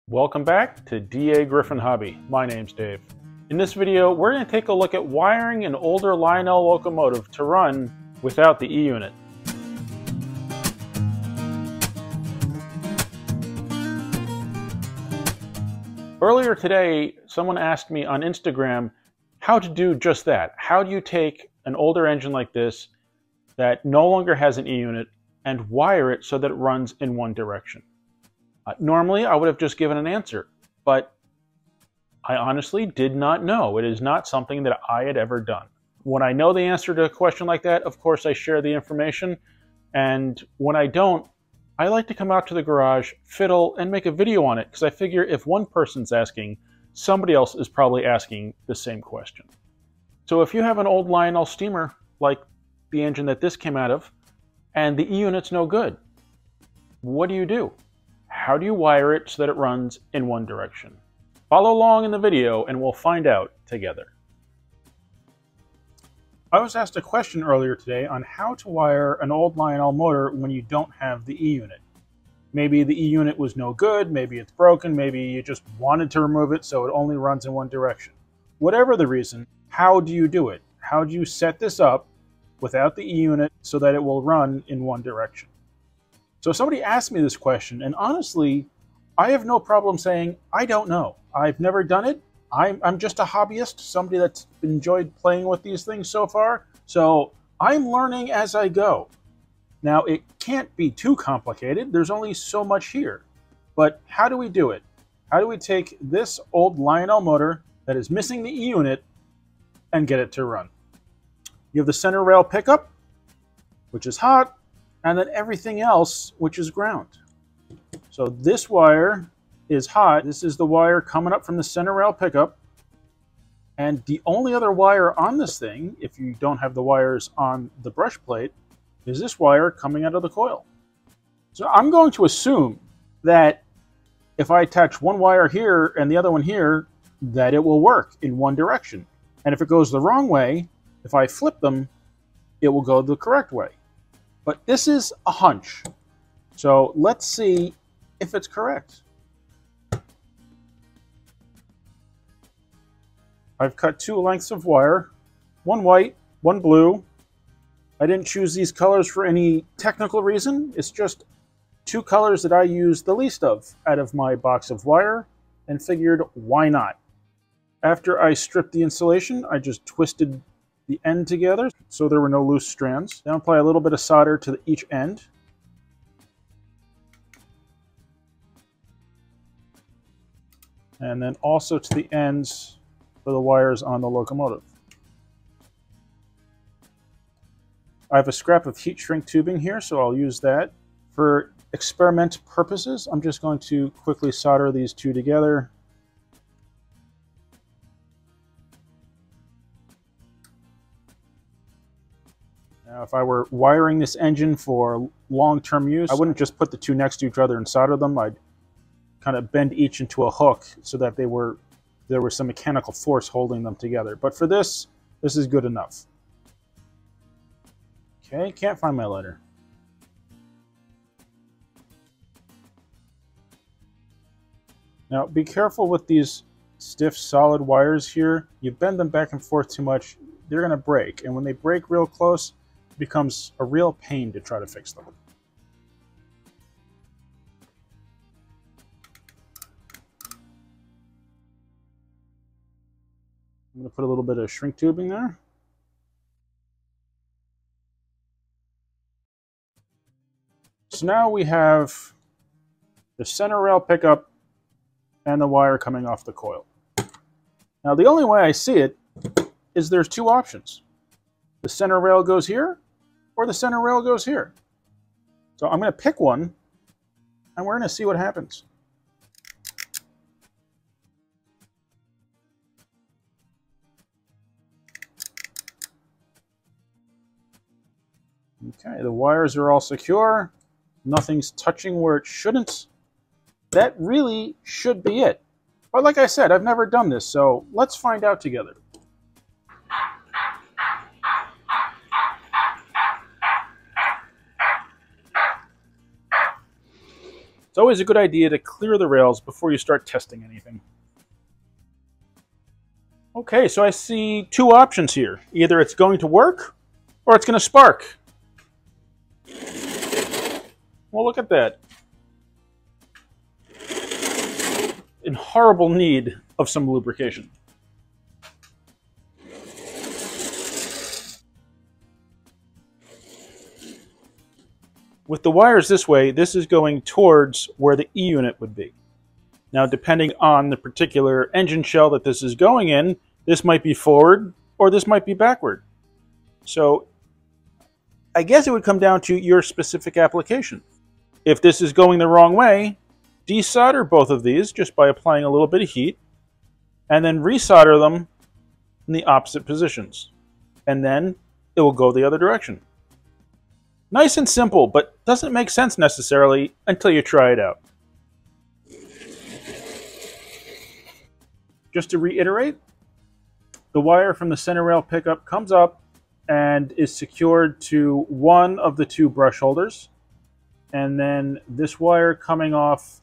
Welcome back to DAGryffyn Hobby. My name's Dave. In this video, we're going to take a look at wiring an older Lionel locomotive to run without the E-unit. Earlier today, someone asked me on Instagram how to do just that. How do you take an older engine like this that no longer has an E-unit and wire it so that it runs in one direction? Normally, I would have just given an answer, but I honestly did not know. It is not something that I had ever done. When I know the answer to a question like that, of course, I share the information. And when I don't, I like to come out to the garage, fiddle, and make a video on it, because I figure if one person's asking, somebody else is probably asking the same question. So if you have an old Lionel steamer, like the engine that this came out of, and the E-unit's no good, what do? How do you wire it so that it runs in one direction? Follow along in the video and we'll find out together. I was asked a question earlier today on how to wire an old Lionel motor when you don't have the E-unit. Maybe the E-unit was no good, maybe it's broken, maybe you just wanted to remove it so it only runs in one direction. Whatever the reason, how do you do it? How do you set this up without the E-unit so that it will run in one direction? So somebody asked me this question, and honestly, I have no problem saying, I don't know. I've never done it. I'm just a hobbyist, somebody that's enjoyed playing with these things so far. So I'm learning as I go. Now, it can't be too complicated. There's only so much here. But how do we do it? How do we take this old Lionel motor that is missing the E-unit and get it to run? You have the center rail pickup, which is hot, and then everything else, which is ground. So this wire is hot. This is the wire coming up from the center rail pickup. And the only other wire on this thing, if you don't have the wires on the brush plate, is this wire coming out of the coil. So I'm going to assume that if I attach one wire here and the other one here, that it will work in one direction. And if it goes the wrong way, if I flip them, it will go the correct way. But this is a hunch. So let's see if it's correct. I've cut two lengths of wire, one white, one blue. I didn't choose these colors for any technical reason. It's just two colors that I use the least of out of my box of wire and figured, why not? After I stripped the insulation, I just twisted the end together so there were no loose strands. Then apply a little bit of solder to each end. And then also to the ends for the wires on the locomotive. I have a scrap of heat shrink tubing here, so I'll use that. For experiment purposes, I'm just going to quickly solder these two together. Now, if I were wiring this engine for long-term use, I wouldn't just put the two next to each other and solder them. I'd kind of bend each into a hook so that there was some mechanical force holding them together. But for this is good enough. Okay, can't find my lighter. Now, be careful with these stiff, solid wires here. You bend them back and forth too much, they're going to break. And when they break real close, it becomes a real pain to try to fix them. I'm going to put a little bit of shrink tubing there. So now we have the center rail pickup and the wire coming off the coil. Now the only way I see it is there's two options. The center rail goes here or the center rail goes here. So I'm going to pick one and we're going to see what happens. Okay, the wires are all secure. Nothing's touching where it shouldn't. That really should be it. But like I said, I've never done this, so let's find out together. It's always a good idea to clear the rails before you start testing anything. Okay, so I see two options here. Either it's going to work or it's going to spark. Well, look at that. In horrible need of some lubrication. With the wires this way, this is going towards where the E-unit would be. Now, depending on the particular engine shell that this is going in, this might be forward or this might be backward. So I guess it would come down to your specific application. If this is going the wrong way, desolder both of these just by applying a little bit of heat, and then resolder them in the opposite positions. And then it will go the other direction. Nice and simple, but doesn't make sense necessarily until you try it out. Just to reiterate, the wire from the center rail pickup comes up and is secured to one of the two brush holders. And then this wire coming off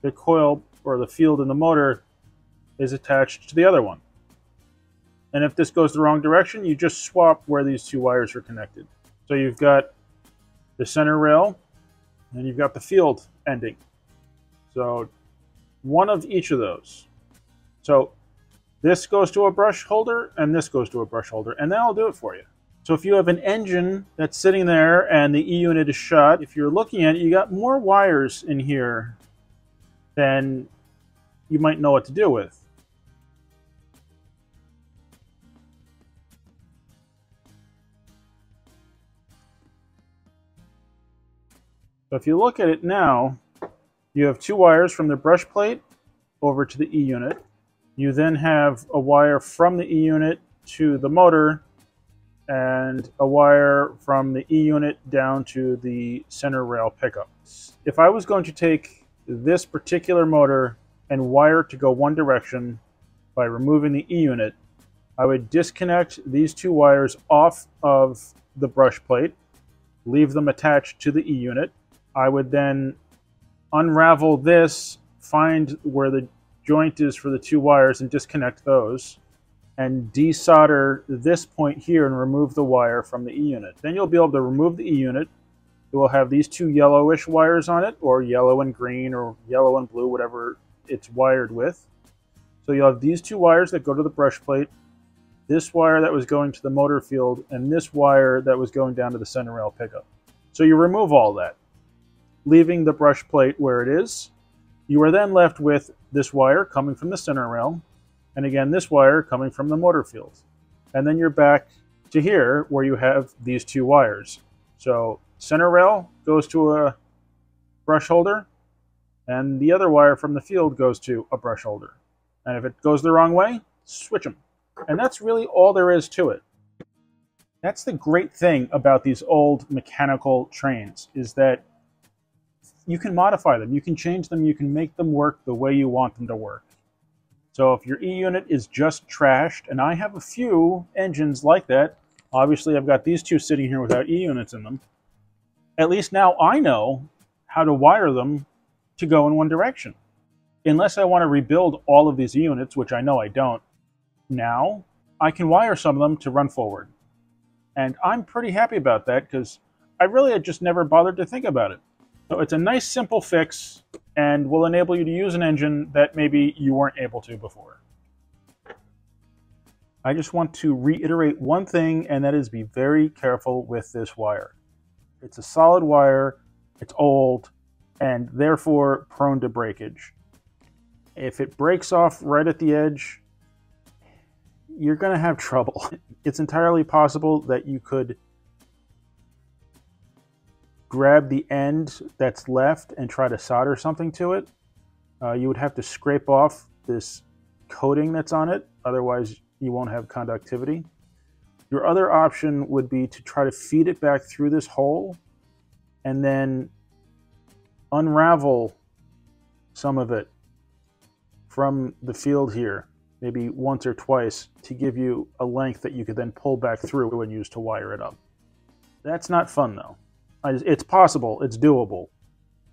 the coil or the field in the motor is attached to the other one. And if this goes the wrong direction, you just swap where these two wires are connected. So you've got the center rail and you've got the field ending. So one of each of those. So this goes to a brush holder and this goes to a brush holder, and that'll do it for you. So if you have an engine that's sitting there and the E-unit is shut, if you're looking at it, you got more wires in here than you might know what to do with. So if you look at it now, you have two wires from the brush plate over to the E-unit. You then have a wire from the E-unit to the motor and a wire from the E-unit down to the center rail pickup. If I was going to take this particular motor and wire it to go one direction by removing the E-unit, I would disconnect these two wires off of the brush plate, leave them attached to the E-unit. I would then unravel this, find where the joint is for the two wires and disconnect those, and desolder this point here and remove the wire from the E-unit. Then you'll be able to remove the E-unit. It will have these two yellowish wires on it, or yellow and green, or yellow and blue, whatever it's wired with. So you'll have these two wires that go to the brush plate, this wire that was going to the motor field, and this wire that was going down to the center rail pickup. So you remove all that, leaving the brush plate where it is. You are then left with this wire coming from the center rail, and again this wire coming from the motor field. And then you're back to here where you have these two wires. So center rail goes to a brush holder, and the other wire from the field goes to a brush holder. And if it goes the wrong way, switch them. And that's really all there is to it. That's the great thing about these old mechanical trains, is that you can modify them, you can change them, you can make them work the way you want them to work. So if your E-unit is just trashed, and I have a few engines like that, obviously I've got these two sitting here without E-units in them, at least now I know how to wire them to go in one direction. Unless I want to rebuild all of these E-units, which I know I don't, now I can wire some of them to run forward. And I'm pretty happy about that because I really had just never bothered to think about it. So it's a nice simple fix and will enable you to use an engine that maybe you weren't able to before. I just want to reiterate one thing, and that is be very careful with this wire. It's a solid wire, it's old, and therefore prone to breakage. If it breaks off right at the edge, you're going to have trouble. It's entirely possible that you could grab the end that's left and try to solder something to it. You would have to scrape off this coating that's on it, otherwise you won't have conductivity. Your other option would be to try to feed it back through this hole and then unravel some of it from the field here, maybe once or twice, to give you a length that you could then pull back through and use to wire it up. That's not fun though. It's possible, it's doable,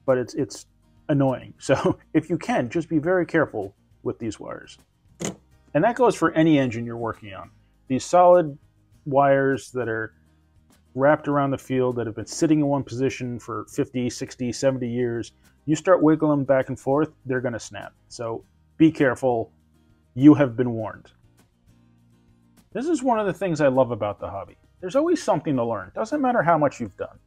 but it's annoying. So if you can, just be very careful with these wires. And that goes for any engine you're working on. These solid wires that are wrapped around the field that have been sitting in one position for 50, 60, 70 years, you start wiggling them back and forth, they're going to snap. So be careful. You have been warned. This is one of the things I love about the hobby. There's always something to learn. Doesn't matter how much you've done.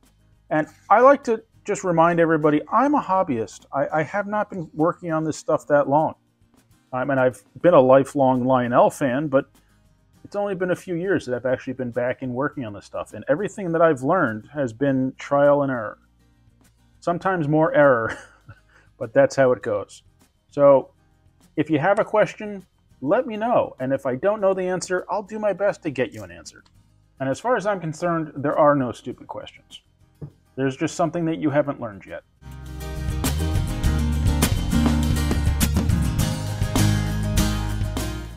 And I like to just remind everybody, I'm a hobbyist. I have not been working on this stuff that long. And I've been a lifelong Lionel fan, but it's only been a few years that I've actually been back in working on this stuff. And everything that I've learned has been trial and error. Sometimes more error, but that's how it goes. So if you have a question, let me know. And if I don't know the answer, I'll do my best to get you an answer. And as far as I'm concerned, there are no stupid questions. There's just something that you haven't learned yet.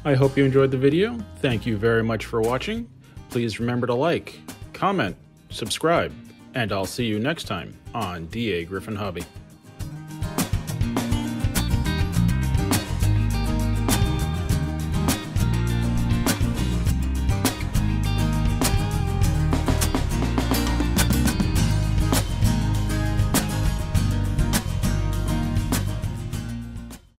I hope you enjoyed the video. Thank you very much for watching. Please remember to like, comment, subscribe, and I'll see you next time on DAGryffyn Hobby.